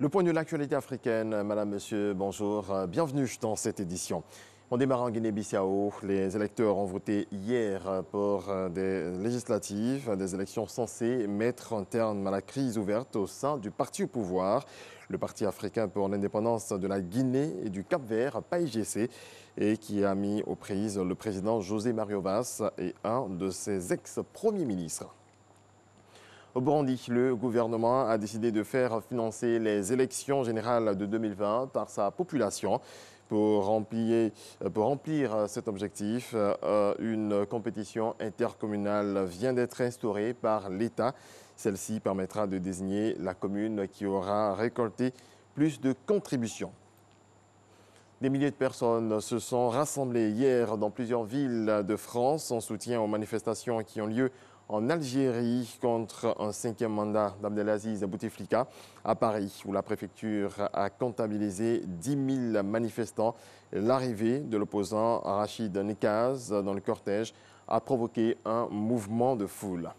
Le point de l'actualité africaine, madame, monsieur, bonjour, bienvenue dans cette édition. On démarre en Guinée-Bissau. Les électeurs ont voté hier pour des législatives, des élections censées mettre un terme à la crise ouverte au sein du parti au pouvoir, le Parti africain pour l'indépendance de la Guinée et du Cap-Vert, PAIGC, et qui a mis aux prises le président José Mario Vaz et un de ses ex-premiers ministres. Au Burundi, le gouvernement a décidé de faire financer les élections générales de 2020 par sa population. Pour remplir cet objectif, une compétition intercommunale vient d'être instaurée par l'État. Celle-ci permettra de désigner la commune qui aura récolté plus de contributions. Des milliers de personnes se sont rassemblées hier dans plusieurs villes de France en soutien aux manifestations qui ont lieu en Algérie contre un 5e mandat d'Abdelaziz Bouteflika à Paris, où la préfecture a comptabilisé 10 000 manifestants. L'arrivée de l'opposant Rachid Nekaz dans le cortège a provoqué un mouvement de foule.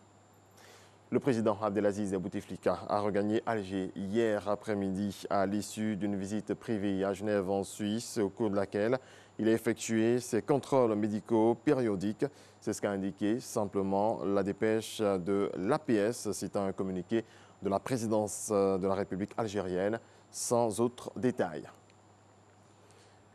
Le président Abdelaziz Bouteflika a regagné Alger hier après-midi à l'issue d'une visite privée à Genève en Suisse, au cours de laquelle il a effectué ses contrôles médicaux périodiques. C'est ce qu'a indiqué simplement la dépêche de l'APS, citant un communiqué de la présidence de la République algérienne, sans autres détails.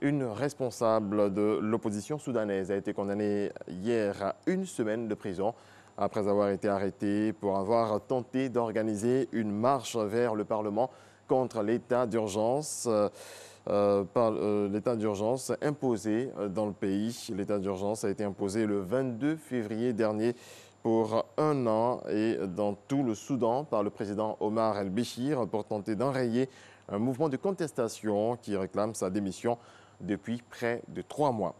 Une responsable de l'opposition soudanaise a été condamnée hier à 1 semaine de prison après avoir été arrêtée pour avoir tenté d'organiser une marche vers le Parlement contre l'état d'urgence imposé dans le pays. L'état d'urgence a été imposé le 22 février dernier pour 1 an et dans tout le Soudan par le président Omar el-Béchir pour tenter d'enrayer un mouvement de contestation qui réclame sa démission depuis près de 3 mois.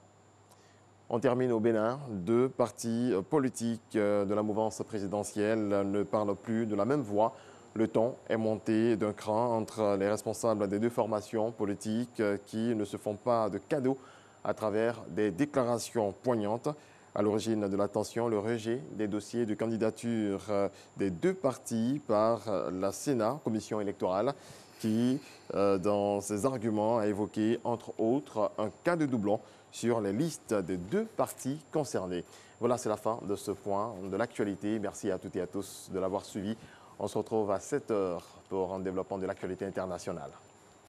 On termine au Bénin. 2 partis politiques de la mouvance présidentielle ne parlent plus de la même voix. Le ton est monté d'un cran entre les responsables des 2 formations politiques qui ne se font pas de cadeaux à travers des déclarations poignantes. À l'origine de la tension, le rejet des dossiers de candidature des 2 partis par la Sénat, commission électorale, qui, dans ses arguments, a évoqué, entre autres, un cas de doublon sur les listes des 2 partis concernés. Voilà, c'est la fin de ce point de l'actualité. Merci à toutes et à tous de l'avoir suivi. On se retrouve à 7 h pour un développement de l'actualité internationale.